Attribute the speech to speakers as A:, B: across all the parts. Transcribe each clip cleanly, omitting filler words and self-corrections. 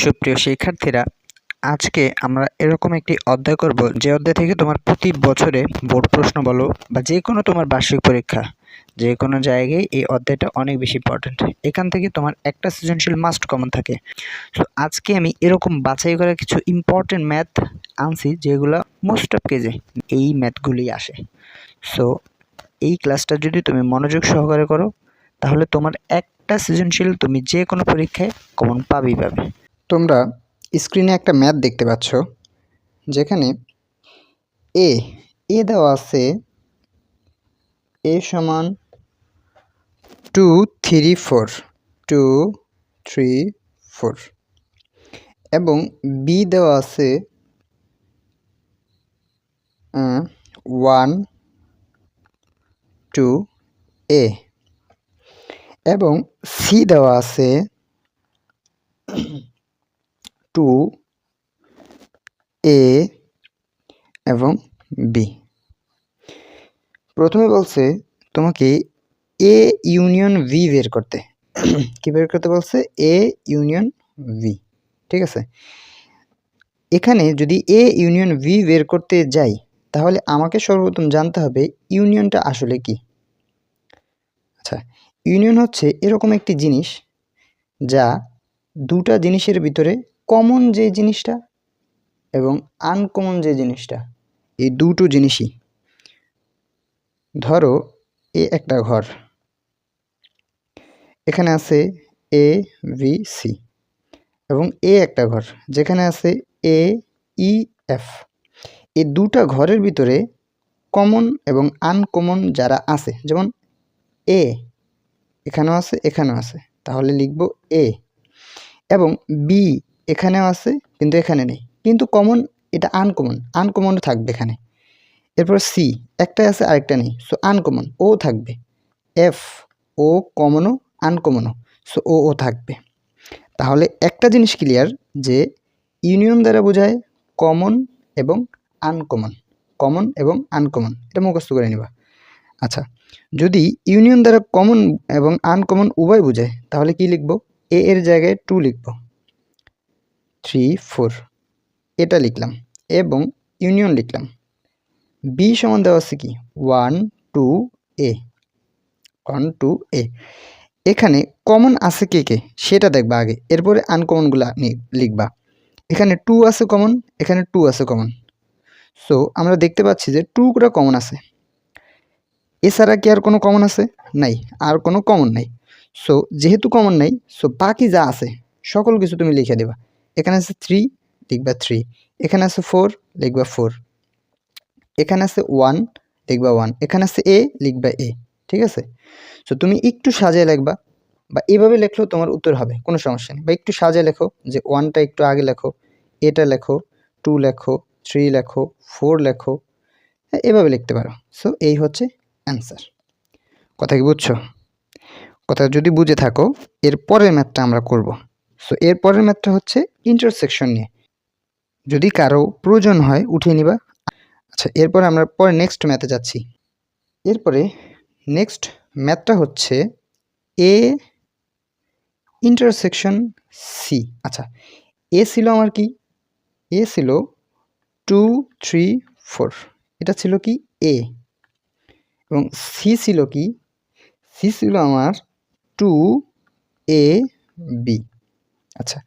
A: সুপ্রিয় শিক্ষার্থীরা, আজকে আমরা এরকম একটি অধ্যায় করব যে অধ্যায় থেকে তোমার প্রতি বছরে বোর্ড প্রশ্ন বলো বা যে কোনো তোমার বার্ষিক পরীক্ষা যে কোনো জায়গায় এই অধ্যায়টা অনেক বেশি ইম্পর্টেন্ট। এখান থেকে তোমার একটা সৃজনশীল মাস্ট কমন থাকে। সো আজকে আমি এরকম বাছাই করা কিছু ইম্পর্টেন্ট ম্যাথ আনছি যেগুলো মোস্ট অফ কেজে এই ম্যাথগুলি আসে। সো এই ক্লাসটা যদি তুমি মনোযোগ সহকারে করো তাহলে তোমার একটা সৃজনশীল তুমি যে কোনো পরীক্ষায় কমন পাবে।
B: তোমরা স্ক্রিনে একটা ম্যাথ দেখতে পাচ্ছ, যেখানে এ দেওয়া আছে এ সমান 2 3 4 2 3 4 এবং বি দেওয়া আছে 1 2 এ এবং সি দেওয়া আছে 2 এ এবং বি। প্রথমে বলছে তোমাকে এ ইউনিয়ন ভি বের করতে। কি বের করতে বলছে? এ ইউনিয়ন ভি। ঠিক আছে, এখানে যদি এ ইউনিয়ন ভি বের করতে যাই তাহলে আমাকে সর্বপ্রথম জানতে হবে ইউনিয়নটা আসলে কি। আচ্ছা, ইউনিয়ন হচ্ছে এরকম একটি জিনিস যা দুটা জিনিসের ভিতরে কমন যে জিনিসটা এবং আনকমন যে জিনিসটা, এই দুটো জিনিসই। ধরো এ একটা ঘর, এখানে আছে এ বি সি, এবং এ একটা ঘর যেখানে আছে এ ই এফ। এই দুটা ঘরের ভিতরে কমন এবং আনকমন যারা আছে, যেমন এ এখানেও আছে এখানেও আছে, তাহলে লিখব এ। এবং বি এখানেও আছে কিন্তু এখানে নেই, কিন্তু কমন, এটা আনকমন থাকবে এখানে। এরপর সি একটা আছে আরেকটা নেই, সো আনকমন ও থাকবে। এফ ও কমনও আনকমনও, সো ও থাকবে। তাহলে একটা জিনিস ক্লিয়ার যে ইউনিয়ন দ্বারা বোঝায় কমন এবং আনকমন, কমন এবং আনকমন, এটা মুখস্থ করে নিবা। আচ্ছা, যদি ইউনিয়ন দ্বারা কমন এবং আনকমন উভয় বোঝায় তাহলে কি লিখব? এ এর জায়গায় 2 লিখব, 3 4 এটা লিখলাম এবং ইউনিয়ন লিখলাম। বি সমান দেওয়া আছে কি 1 2 এ, 1 2 এ। এখানে কমন আছে কে কে সেটা দেখবা আগে, এরপরে আনকমনগুলো লিখবা। এখানে 2 আছে কমন, এখানে 2 আছে কমন, সো আমরা দেখতে পাচ্ছি যে 2টা কমন আছে। এছাড়া কি আর কোনো কমন আছে? নাই, আর কোনো কমন নাই। সো যেহেতু কমন নাই, সো বাকি যা আছে সকল কিছু তুমি লিখে দেবা। এখানে আছে 3 লিখবা 3, এখানে আছে 4 লিখবা 4, এখানে আছে 1 লিখবা 1, এখানে আছে এ লিখবা এ। ঠিক আছে, সো তুমি একটু সাজিয়ে লিখবা, বা এভাবে লেখলেও তোমার উত্তর হবে, কোনো সমস্যা নেই। বা একটু সাজিয়ে লেখো, যে 1টা একটু আগে লেখো, এটা লেখো, 2 লেখো, 3 লেখো, 4 লেখো, এভাবে লিখতে পারো। সো এই হচ্ছে অ্যান্সার। কথা কি বুঝছো? কথা যদি বুঝে থাকো, এর পরের ম্যাথটা আমরা করব। সো এর পরের ম্যাথটা হচ্ছে ইন্টারসেকশন নিয়ে, যদি কারো প্রয়োজন হয় উঠিয়ে নিবা। আচ্ছা, এরপরে আমরা পরে নেক্সট ম্যাথে যাচ্ছি। এরপরে নেক্সট ম্যাথটা হচ্ছে এ ইন্টারসেকশন সি। আচ্ছা, এ ছিল আমার কি? এ ছিল 2 3 4, এটা ছিল কি এ। এবং সি ছিল কি? সি ছিল আমার 2 এ বি। আচ্ছা,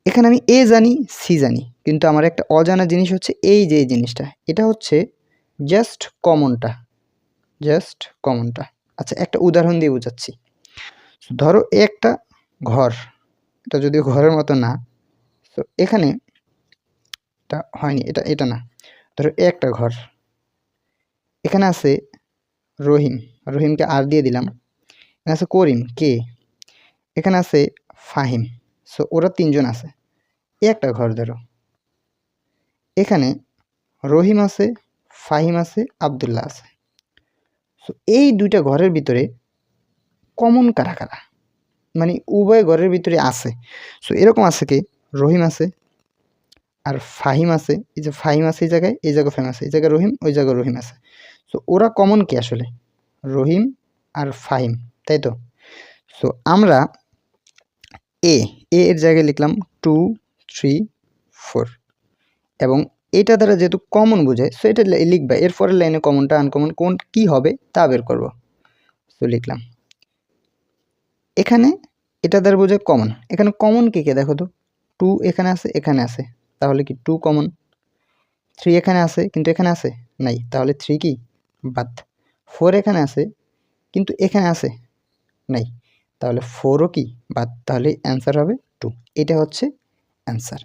B: এখানে আমি এ জানি, সি জানি, কিন্তু আমার একটা অজানা জিনিস হচ্ছে এই যে এই জিনিসটা, এটা হচ্ছে জাস্ট কমনটা, জাস্ট কমনটা। আচ্ছা, একটা উদাহরণ দিয়ে বোঝাচ্ছি। ধরো একটা ঘর, এটা যদিও ঘরের মতো না, তো এখানে এটা হয়নি, এটা না। ধরো একটা ঘর, এখানে আছে রহিম, রহিমকে আর দিয়ে দিলাম। এখানে আছে করিম কে, এখানে আছে ফাহিম, সো ওরা তিনজন আছে। একটা ঘর ধরো, এখানে রহিম আছে, ফাহিম আছে, আবদুল্লাহ আছে। সো এই দুইটা ঘরের ভিতরে কমন কারা কারা, মানে উভয় ঘরের ভিতরে আছে। সো এরকম আছে কি, রহিম আছে আর ফাহিম আছে, এই যে ফাহিম আছে এই জায়গায়, এই জায়গায় ফাহিম আছে, এই জায়গায় রহিম, ওই জায়গায় রহিম আছে। সো ওরা কমন কি আসলে? রহিম আর ফাহিম, তাই তো? সো আমরা এ এর জায়গায় লিখলাম 2 3 4 এবং এটা দ্বারা যেহেতু কমন বোঝায় সো এটা লিখবা, এরপরের লাইনে কমনটা আনকমন কোন কি হবে তা বের করব। সো লিখলাম এখানে এটা দ্বারা বোঝায় কমন, এখানে কমন কে কে দেখো তো, 2 এখানে আছে, তাহলে কি 2 কমন, 3 এখানে আছে কিন্তু এখানে আছে নাই, তাহলে 3 কি বাদ, 4 এখানে আছে কিন্তু এখানে আছে নাই, তাহলে 4ও কি বাদ, তাহলে অ্যান্সার হবে 2। এটা হচ্ছে অ্যান্সার।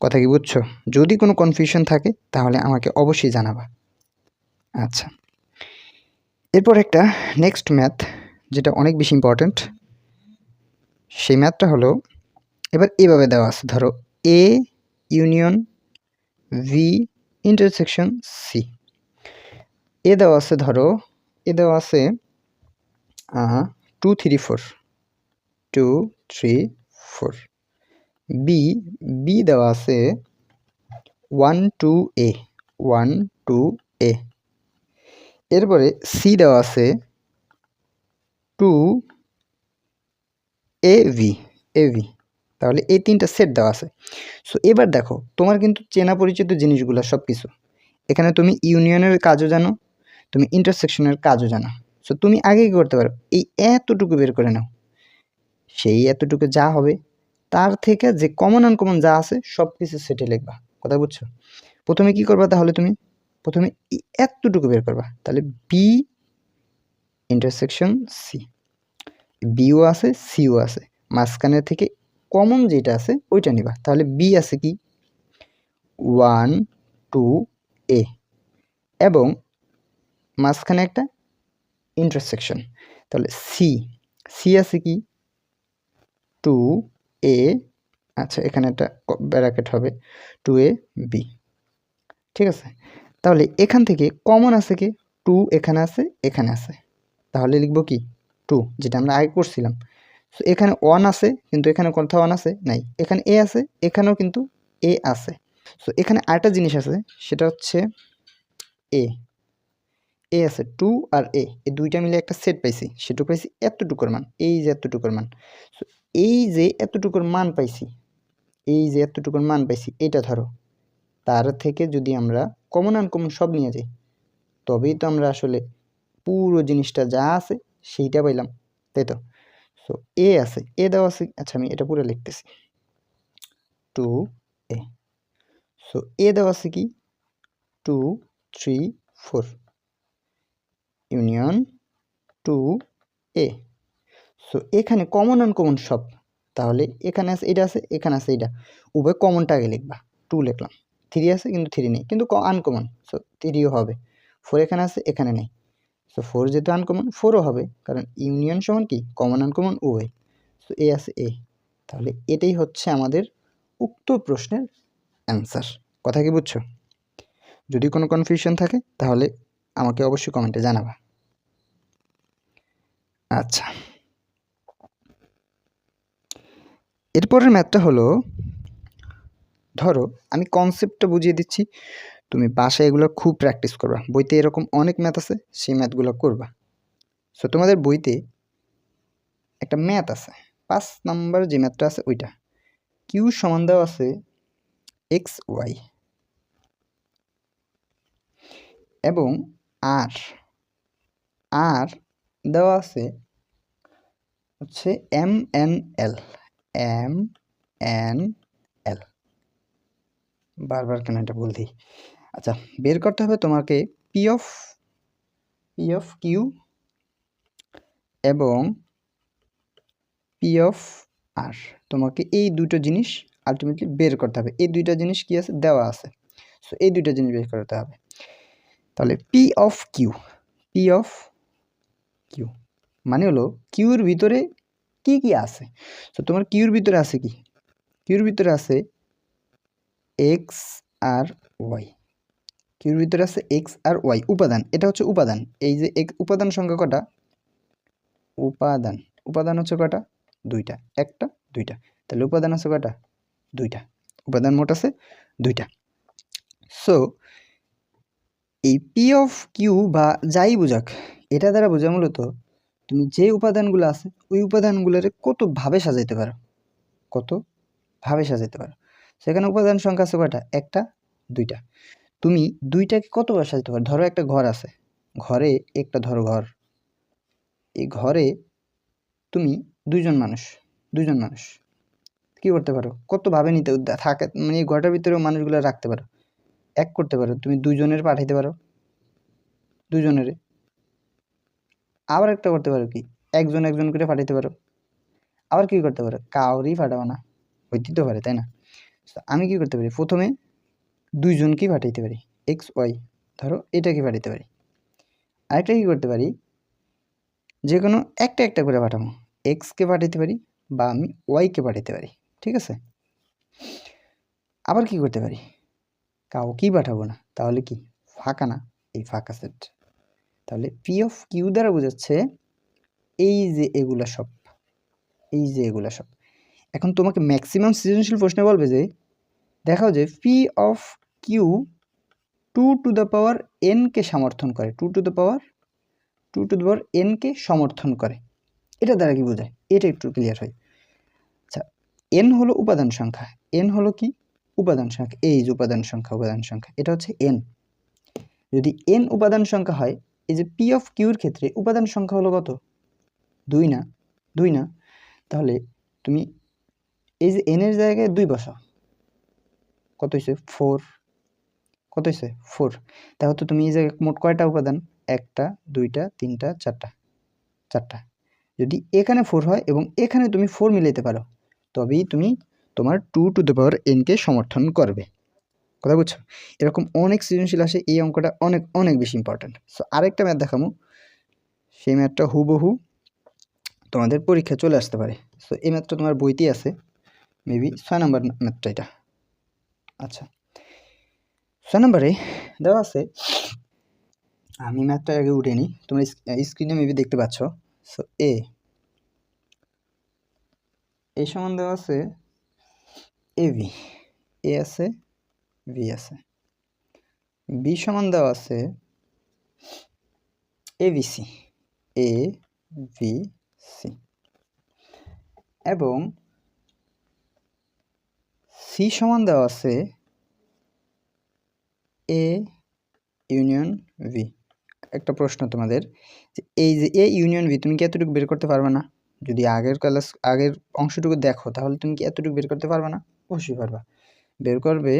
B: কথা কি বুঝছো? যদি কোনো কনফিউশন থাকে তাহলে আমাকে অবশ্যই জানাবা। আচ্ছা, এরপর একটা নেক্সট ম্যাথ যেটা অনেক বেশি ইম্পর্ট্যান্ট, সেই ম্যাথটা হলো এবার এভাবে দেওয়া আছে, ধরো A union B intersection C. A দেওয়া আছে, ধরো এ দেওয়া আছে 2 3 4 2 3 4। বি দেওয়া আছে 1 2 এ 1 2 এ। এরপরে সি দেওয়া আছে 2 এ ভি। তাহলে এই তিনটা সেট দেওয়া আছে। সো এবার দেখো তোমার কিন্তু চেনা পরিচিত জিনিসগুলো সব কিছু, এখানে তুমি ইউনিয়নের কাজও জানো, তুমি ইন্টারসেকশনের কাজও জানো। সো তুমি আগে কি করতে পারো, এই এতটুকু বের করে নাও, সেই এতটুকু যা হবে তার থেকে যে কমন আনকমন যা আছে সব কিছু সেটে লিখবা। কথা বুঝছো? প্রথমে কি করবা, তাহলে তুমি প্রথমে এতটুকু বের করবা, তাহলে বি ইন্টারসেকশন সি, বিও আছে সিও আছে, মাঝখানের থেকে কমন যেটা আছে ওইটা নিবা। তাহলে বি আছে কি 1 2 এ এবং মাঝখানে একটা ইন্টারসেকশন, তাহলে সি আছে কি 2 এ, আচ্ছা এখানে একটা ব্র্যাকেট হবে 2 এ বি। ঠিক আছে, তাহলে এখান থেকে কমন আছে কি 2 এখানে আছে, তাহলে লিখবো কি 2, যেটা আমরা আগে করছিলাম। সো এখানে 1 আছে কিন্তু এখানে কোথাও 1 আছে নাই, এখানে এ আছে এখানেও কিন্তু এ আছে। সো এখানে আরেকটা জিনিস আছে, সেটা হচ্ছে এ আছে 2 আর এই দুইটা মিলে একটা সেট পাইছি, সেটুকু পাইছি এতটুকুর মান, এই যে এতটুকুর মান। সো এই যে এতটুকুর মান পাইছি, এটা ধরো তার থেকে যদি আমরা কমন আনকমন সব নিয়ে যাই তবেই তো আমরা আসলে পুরো জিনিসটা যা আছে সেইটা পাইলাম, তাই তো? সো এ আছে, এ দেওয়া আছে, আচ্ছা আমি এটা পুরো লিখতেছি 2 এ। সো এ দেওয়া আছে কি 2 3 4 ইউনিয়ন 2 এ। সো এখানে কমন আনকমন সব, তাহলে এখানে আছে এটা আছে এখানে আছে এটা, উভয় কমনটা আগে লিখবা, 2 লিখলাম। 3 আছে কিন্তু 3 নেই কিন্তু আনকমন, সো 3ও হবে। 4 এখানে আছে এখানে নেই, সো 4 যেহেতু আনকমন 4ও হবে, কারণ ইউনিয়ন সমান কি কমন আনকমন উভয়। সো এ আছে এ, তাহলে এটাই হচ্ছে আমাদের উক্ত প্রশ্নের অ্যান্সার। কথা কি বুঝছো? যদি কোনো কনফিউশন থাকে তাহলে আমাকে অবশ্যই কমেন্টে জানাবা। আচ্ছা, এরপরের ম্যাথটা হলো, ধরো আমি কনসেপ্টটা বুঝিয়ে দিচ্ছি, তুমি বাসায় এগুলো খুব প্র্যাকটিস করবা, বইতে এরকম অনেক ম্যাথ আছে সেই ম্যাথগুলো করবা। সো তোমাদের বইতে একটা ম্যাথ আছে 5 নাম্বার যে ম্যাথটা আছে ওইটা, কিউ সমান দেওয়া আছে এক্স ওয়াই এবং আর দেওয়া আছে হচ্ছে এম এন এল, বারবার কেন এটা বলতেই। আচ্ছা, বের করতে হবে তোমাকে পি অফ কিউ এবং পি অফ আর, তোমাকে এই দুটো জিনিস আলটিমেটলি বের করতে হবে। এই দুইটা জিনিস কি আছে দেওয়া আছে, সো এই দুইটা জিনিস বের করতে হবে। তাহলে পি অফ কিউ মানে হলো কিউর ভিতরে কি কি আছে। সো তোমার কিউর ভিতরে আছে কি, কিউর ভিতরে আছে এক্স আর ওয়াই, কিউর ভিতরে আছে এক্স আর ওয়াই উপাদান, এটা হচ্ছে উপাদান। এই যে উপাদান সংখ্যা কটা, উপাদান হচ্ছে কটা, দুইটা, একটা দুইটা, তাহলে উপাদান আছে কটা, দুইটা, উপাদান মোট আছে দুইটা। সো এই পি অফ কিউ বা যাই বুঝাক, এটা দ্বারা বোঝা মূলত তুমি যে উপাদানগুলো আছে ওই উপাদানগুলোরে কতভাবে সাজাইতে পারো, কতভাবে সাজাতে পারো। সেখানে উপাদান সংখ্যা আছে কয়টা? একটা, দুইটা। তুমি দুইটাকে কতবার সাজাতে পারো? ধরো একটা ঘর আছে, ঘরে একটা ধরো ঘর, এই ঘরে তুমি দুইজন মানুষ কি করতে পারো? কতভাবে নিতে থাকে, মানে এই ঘরটার ভিতরেও মানুষগুলো রাখতে পারো। এক করতে পারো, তুমি দুইজনের পাঠাইতে পারো, দুইজনের। আবার একটা করতে পারো কি, একজন একজন করে পাঠাইতে পারো। আবার কি করতে পারো, কাউরই পাঠাবো না, হইতে তো পারে, তাই না? তো আমি কি করতে পারি, প্রথমে দুইজনকেই পাঠাইতে পারি, এক্স ওয়াই, ধরো এটাকে পাঠাইতে পারি। আরেকটা কি করতে পারি, যে কোনো একটা একটা করে পাঠাবো, এক্সকে পাঠাইতে পারি বা আমি ওয়াইকে পাঠাইতে পারি, ঠিক আছে? আবার কি করতে পারি, কাউকেই পাঠাবো না, তাহলে কি ফাঁকা না, এই ফাঁকা সেট। তাহলে পি অফ কিউ দ্বারা বোঝাচ্ছে এই যে এগুলা সব, এই যে এগুলা সব। এখন তোমাকে ম্যাক্সিমাম সৃজনশীল প্রশ্নে বলবে যে দেখাও যে P of Q 2 to the power N K সমর্থন করে, 2 to the power N K সমর্থন করে। এটা দ্বারা কি বোঝায়, এটা একটু ক্লিয়ার হয়। আচ্ছা, এন হলো উপাদান সংখ্যা, এন হলো কি উপাদান সংখ্যা, এই যে উপাদান সংখ্যা, এটা হচ্ছে এন। যদি এন উপাদান সংখ্যা হয়, এই যে পি অফ কিউর ক্ষেত্রে উপাদান সংখ্যা হলো কত? 2 না, 2 না। তাহলে তুমি এই যে এন এর জায়গায় 2 বসাও, কত হয়েছে? 4। কত হয়েছে? 4। তাহলে তো তুমি এই জায়গায় মোট কয়টা উপাদান? একটা, দুইটা, তিনটা, চারটা। যদি এখানে 4 হয় এবং এখানে তুমি 4 মিলাইতে পারো, তবেই তুমি তোমার 2 to the power N K সমর্থন করবে। কথা বুঝছো? এরকম অনেক সৃজনশীল আসে, এই অঙ্কটা অনেক অনেক বেশি ইম্পর্ট্যান্ট। সো আরেকটা ম্যাথ দেখামো, সেই ম্যাথটা হুবহু তোমাদের পরীক্ষা চলে আসতে পারে। সো এই ম্যাথটা তোমার বইতেই আছে, মেবি 6 নম্বর ম্যাথটা এটা। আচ্ছা, 6 নম্বরে দেওয়া আছে, আমি ম্যাথটা আগে উঠে নিই, তোমরা স্ক্রিনে মেবি দেখতে পাচ্ছ। সো এ সমান দেওয়া আছে এ ভি, এ আছে, ভি আছে। বি সমান দেওয়া আছে A V C, A V C, এবং সি সমান দেওয়া আছে এ ইউনিয়ন ভি। একটা প্রশ্ন তোমাদের, যে এই যে এ ইউনিয়ন ভি তুমি কি এতটুকু বের করতে পারবে না? যদি আগের অংশটুকু দেখো তাহলে তুমি কি এতটুকু বের করতে পারবে না? অবশ্যই পারবা। বের করবে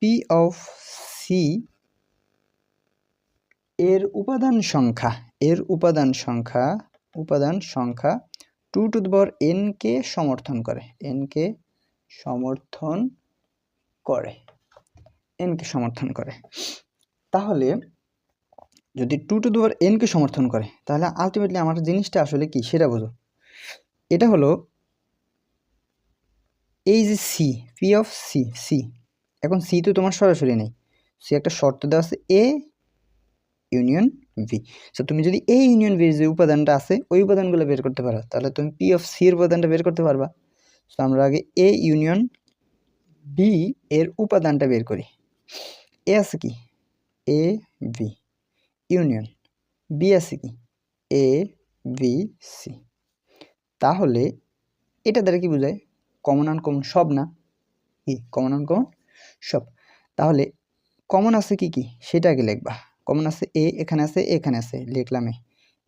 B: পি অফ সি এর উপাদান সংখ্যা 2 to the power N K সমর্থন করে, তাহলে যদি 2 to the power N K সমর্থন করে, তাহলে আলটিমেটলি আমার জিনিসটা আসলে কি সেটা বোঝো। এটা হলো এই যে সি, পি অফ সি, এখন সি তো তোমার সরাসরি নেই, সি একটা শর্ত দেওয়া আছে এ ইউনিয়ন ভি। সো তুমি যদি এ ইউনিয়ন ভির যে উপাদানটা আছে ওই উপাদানগুলো বের করতে পারো, তাহলে তুমি পি অফ সি এর উপাদানটা বের করতে পারবা। সো আমরা আগে এ ইউনিয়ন বি এর উপাদানটা বের করি। এ আছে কি এ ভি, ইউনিয়ন বি আছে কি এ ভি সি। তাহলে এটা দ্বারা কি বোঝায়, কমন আনকমন সব না, কি কমন আনকমন সব। তাহলে কমন আছে কি কি সেটা আগে লিখবা। কমন আছে এ, এখানে আছে, এখানে আছে, লিখলাম এ।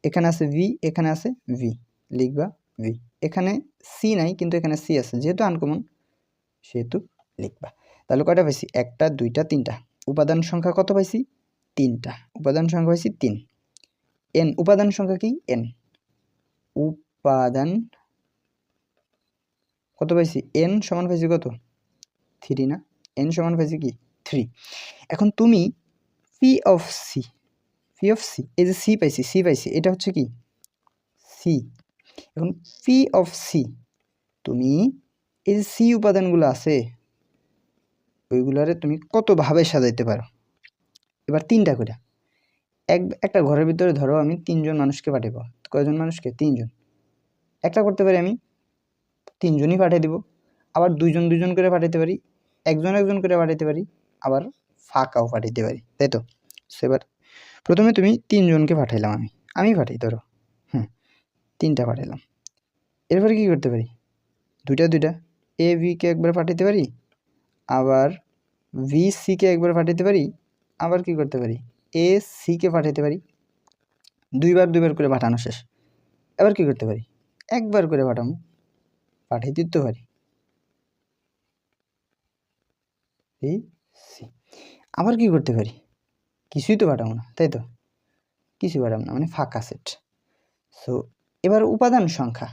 B: এখানে আছে ভি, এখানে আছে ভি, লিখবা ভি। এখানে সি নাই কিন্তু এখানে সি আছে, যেহেতু আনকমন সেহেতু লিখবা। তাহলে কয়টা পাইছি? একটা, দুইটা, তিনটা। উপাদান সংখ্যা কত পাইছি? 3টা। উপাদান সংখ্যা পাইছি 3। এন উপাদান সংখ্যা কি? এন উপাদান কত পাইছি? এন সমান পাইছি কত? 3 না? এন সমান পাইছি কি 3। এখন তুমি পি অফ সি, এই যে সি পাইছি, এটা হচ্ছে কি সি। এখন পি অফ সি, তুমি এই যে সি উপাদানগুলো আছে ওইগুলারে তুমি কতভাবে সাজাইতে পারো। এবার 3টা করে, একটা ঘরের ভিতরে ধরো আমি 3জন মানুষকে পাঠাবো। কয়জন মানুষকে? 3জন। একটা করতে পারি আমি 3জনই পাঠিয়ে দিব, আবার 2জন 2জন করে পাঠাইতে পারি, একজন একজন করে পাঠাইতে পারি, আবার ফাঁকাও পাঠাইতে পারি, তাই তো? এবার প্রথমে তুমি 3জনকে পাঠাইলাম, আমি পাঠাই, ধরো 3টা পাঠাইলাম। এরপরে কি করতে পারি? দুইটা এ ভিকে একবার পাঠাতে পারি, আবার ভি সিকে একবার পাঠাতে পারি, আবার কি করতে পারি এ সিকে পাঠাতে পারি। দুইবার করে পাঠানো শেষ। এবার কি করতে পারি, একবার করে পাঠাবো, পাঠিয়ে দিতে পারি বি সি। আবার কি করতে পারি, কিছুই তো পাঠাবো না, তাই তো, কিছু পাঠাবো না, মানে ফাঁকা সেট। সো এবার উপাদান সংখ্যা,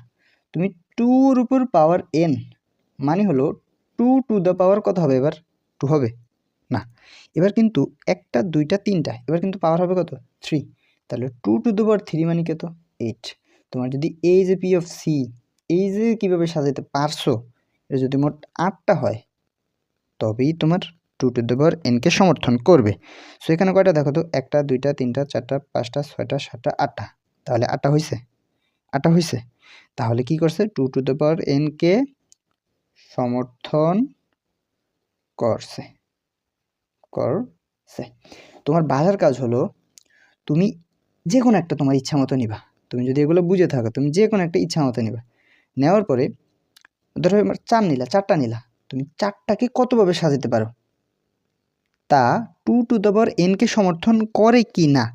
B: তুমি 2-র উপর পাওয়ার n মানে হলো 2 টু দ্য পাওয়ার কত হবে, এবার 2 হবে না, এবার কিন্তু একটা দুইটা তিনটা, এবার কিন্তু পাওয়ার হবে কত 3। তাহলে 2 টু দ্য পাওয়ার 3 মানে কত 8। তোমার যদি এই যে পি অফ সি, এই যে কীভাবে সাজাতে পারছো, এটা যদি মোট 8টা হয় তবেই তোমার 2 টু দ্য পাওয়ার n কে সমর্থন করবে। সো এখানে কয়টা দেখো তো, একটা দুইটা তিনটা চারটা পাঁচটা ছয়টা সাতটা আটটা, তাহলে 8টা হয়েছে, 8টা হয়েছে। তাহলে কি করছে, 2 টু দ্য পাওয়ার n কে সমর্থন করছে। তোমার বাজার কাজ হলো, তুমি যে কোনো একটা তোমার ইচ্ছা মতো নিবা। তুমি যদি এগুলো বুঝে থাকো, তুমি যে কোনো একটা ইচ্ছা মতো নিবা। নেওয়ার পরে ধরো এবার 4টা নিলা, তুমি 4টাকে কতভাবে সাজাতে পারো তা 2 টু দ্য পাওয়ার n কে সমর্থন করে কি না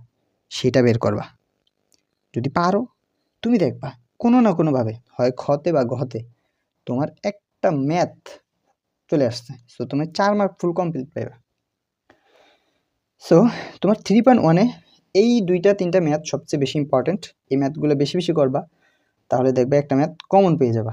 B: সেটা বের করবা। যদি পারো তুমি দেখবা কোনো না কোনোভাবে, হয় খতে বা ঘতে, তোমার একটা ম্যাথ চলে আসছে। সো তুমি 4 মার্ক ফুল কমপ্লিট পাইবা। সো তোমার 3.1-এ এই 2টা 3টা ম্যাথ সবচেয়ে বেশি ইম্পর্টেন্ট। এই ম্যাথগুলো বেশি বেশি করবা, তাহলে দেখবে একটা ম্যাথ কমন পেয়ে যাবা।